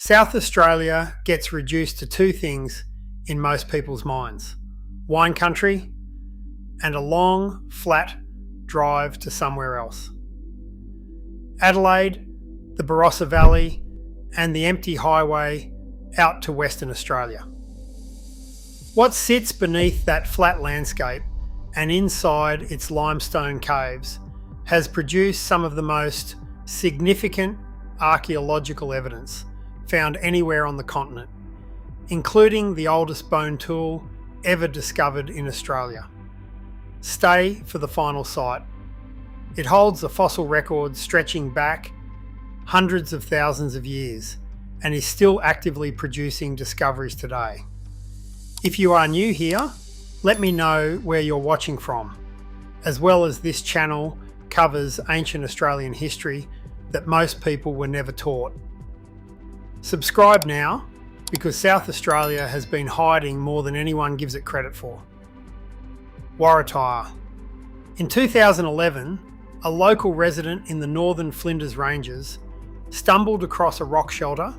South Australia gets reduced to two things in most people's minds: wine country and a long, flat drive to somewhere else. Adelaide, the Barossa Valley, and the empty highway out to Western Australia. What sits beneath that flat landscape and inside its limestone caves has produced some of the most significant archaeological evidence found anywhere on the continent, including the oldest bone tool ever discovered in Australia. Stay for the final site. It holds a fossil record stretching back hundreds of thousands of years and is still actively producing discoveries today. If you are new here, let me know where you're watching from, as well as this channel covers ancient Australian history that most people were never taught. Subscribe now, because South Australia has been hiding more than anyone gives it credit for. Warratyi. In 2011, a local resident in the northern Flinders Ranges stumbled across a rock shelter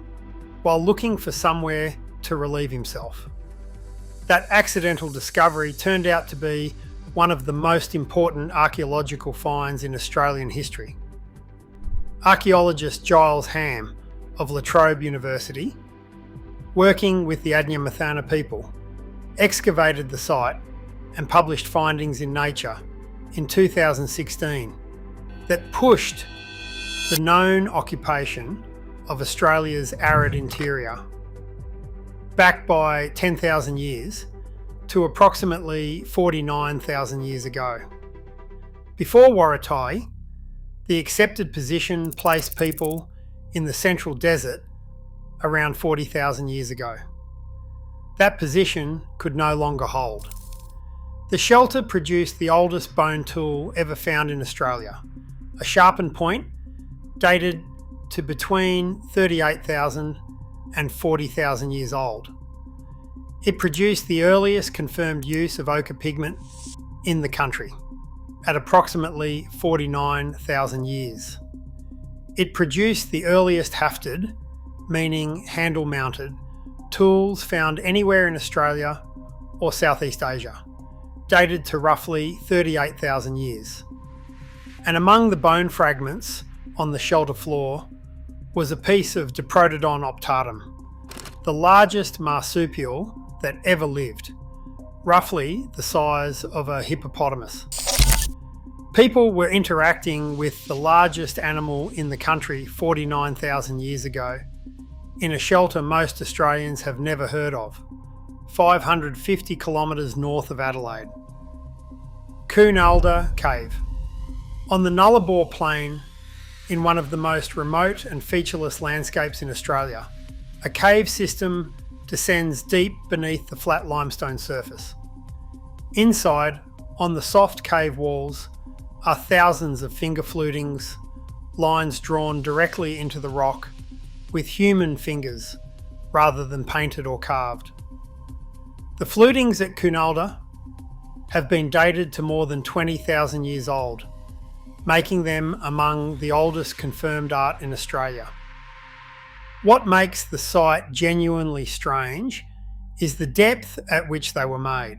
while looking for somewhere to relieve himself. That accidental discovery turned out to be one of the most important archaeological finds in Australian history. Archaeologist Giles Ham of La Trobe University, working with the Panaramitee people, excavated the site and published findings in Nature in 2016 that pushed the known occupation of Australia's arid interior back by 10,000 years to approximately 49,000 years ago. Before Warratyi, the accepted position placed people in the central desert around 40,000 years ago. That position could no longer hold. The shelter produced the oldest bone tool ever found in Australia, a sharpened point dated to between 38,000 and 40,000 years old. It produced the earliest confirmed use of ochre pigment in the country, at approximately 49,000 years. It produced the earliest hafted, meaning handle-mounted, tools found anywhere in Australia or Southeast Asia, dated to roughly 38,000 years. And among the bone fragments on the shelter floor was a piece of Diprotodon optatum, the largest marsupial that ever lived, roughly the size of a hippopotamus. People were interacting with the largest animal in the country 49,000 years ago in a shelter most Australians have never heard of, 550 kilometres north of Adelaide. Kunalda Cave. On the Nullarbor Plain, in one of the most remote and featureless landscapes in Australia, a cave system descends deep beneath the flat limestone surface. Inside, on the soft cave walls, are thousands of finger flutings, lines drawn directly into the rock with human fingers rather than painted or carved. The flutings at Kunalda have been dated to more than 20,000 years old, making them among the oldest confirmed art in Australia. What makes the site genuinely strange is the depth at which they were made.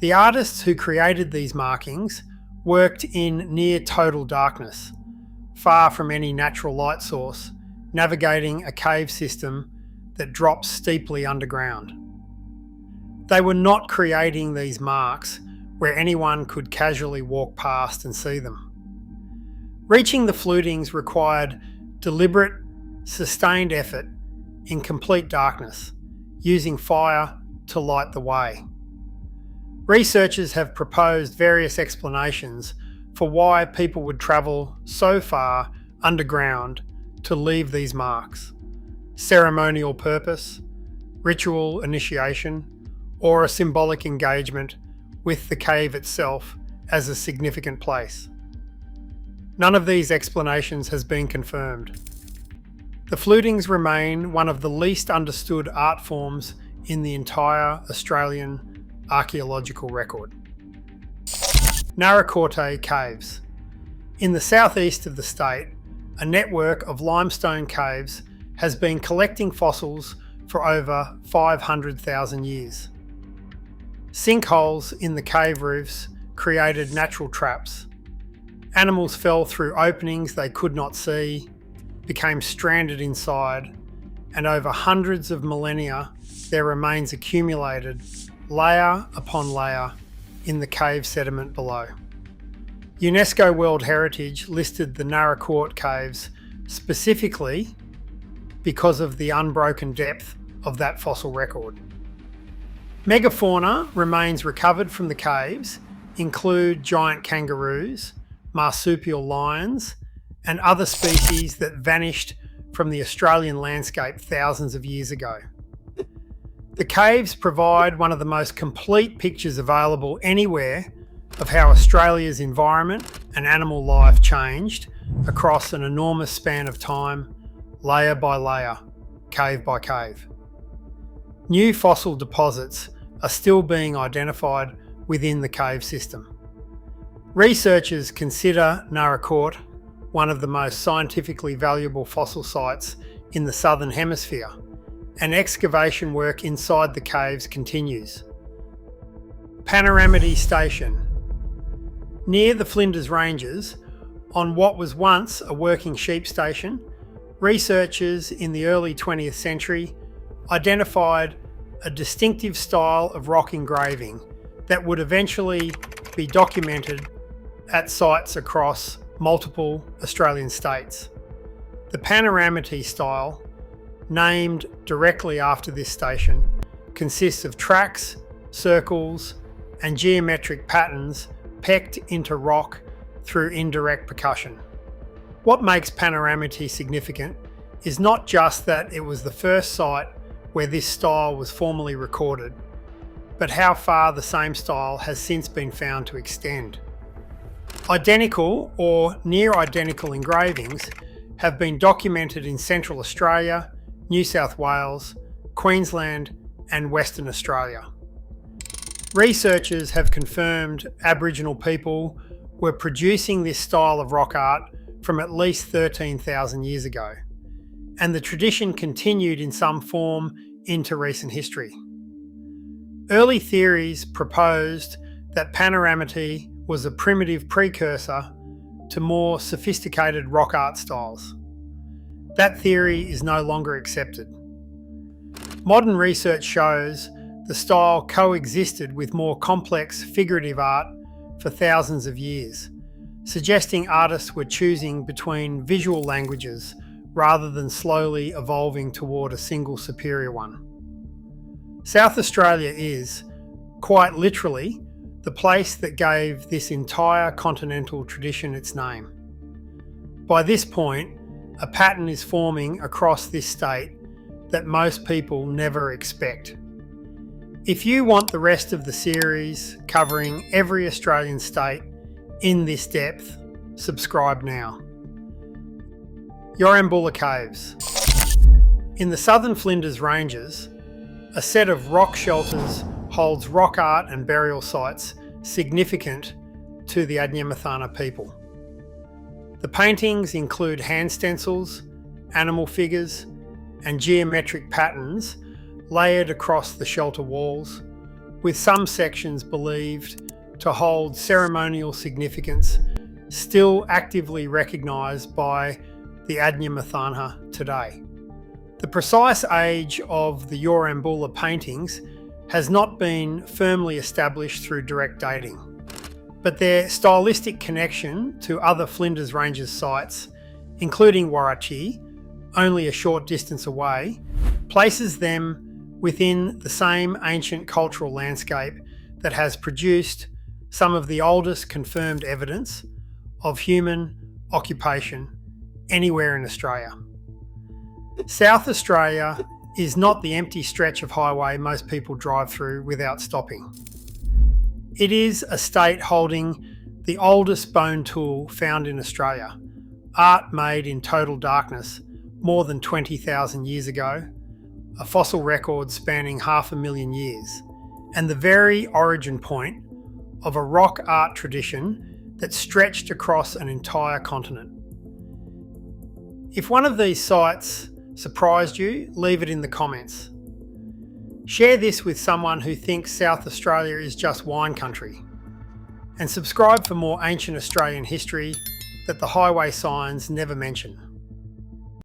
The artists who created these markings worked in near total darkness, far from any natural light source, navigating a cave system that drops steeply underground. They were not creating these marks where anyone could casually walk past and see them. Reaching the flutings required deliberate, sustained effort in complete darkness, using fire to light the way. Researchers have proposed various explanations for why people would travel so far underground to leave these marks: ceremonial purpose, ritual initiation, or a symbolic engagement with the cave itself as a significant place. None of these explanations has been confirmed. The flutings remain one of the least understood art forms in the entire Australian archaeological record. Naracoorte Caves. In the southeast of the state, a network of limestone caves has been collecting fossils for over 500,000 years. Sinkholes in the cave roofs created natural traps. Animals fell through openings they could not see, became stranded inside, and over hundreds of millennia, their remains accumulated layer upon layer in the cave sediment below. UNESCO World Heritage listed the Naracoorte caves specifically because of the unbroken depth of that fossil record. Megafauna remains recovered from the caves include giant kangaroos, marsupial lions, and other species that vanished from the Australian landscape thousands of years ago. The caves provide one of the most complete pictures available anywhere of how Australia's environment and animal life changed across an enormous span of time, layer by layer, cave by cave. New fossil deposits are still being identified within the cave system. Researchers consider Naracoorte one of the most scientifically valuable fossil sites in the Southern Hemisphere, and excavation work inside the caves continues. Panaramitee Station. Near the Flinders Ranges, on what was once a working sheep station, researchers in the early 20th century identified a distinctive style of rock engraving that would eventually be documented at sites across multiple Australian states. The Panaramitee style, named directly after this station, consists of tracks, circles, and geometric patterns pecked into rock through indirect percussion. What makes Panaramitee significant is not just that it was the first site where this style was formally recorded, but how far the same style has since been found to extend. Identical or near identical engravings have been documented in Central Australia, New South Wales, Queensland, and Western Australia. Researchers have confirmed Aboriginal people were producing this style of rock art from at least 13,000 years ago, and the tradition continued in some form into recent history. Early theories proposed that Panaramitee was a primitive precursor to more sophisticated rock art styles. That theory is no longer accepted. Modern research shows the style coexisted with more complex figurative art for thousands of years, suggesting artists were choosing between visual languages rather than slowly evolving toward a single superior one. South Australia is, quite literally, the place that gave this entire continental tradition its name. By this point, a pattern is forming across this state that most people never expect. If you want the rest of the series covering every Australian state in this depth, subscribe now. Yurbula Caves. In the southern Flinders Ranges, a set of rock shelters holds rock art and burial sites significant to the Adnyamathanha people. The paintings include hand stencils, animal figures, and geometric patterns layered across the shelter walls, with some sections believed to hold ceremonial significance still actively recognised by the Adnyamathanha today. The precise age of the Yurbula paintings has not been firmly established through direct dating, but their stylistic connection to other Flinders Ranges sites, including Warratyi, only a short distance away, places them within the same ancient cultural landscape that has produced some of the oldest confirmed evidence of human occupation anywhere in Australia. South Australia is not the empty stretch of highway most people drive through without stopping. It is a state holding the oldest bone tool found in Australia, art made in total darkness more than 20,000 years ago, a fossil record spanning 500,000 years, and the very origin point of a rock art tradition that stretched across an entire continent. If one of these sites surprised you? Leave it in the comments. Share this with someone who thinks South Australia is just wine country. And subscribe for more ancient Australian history that the highway signs never mention.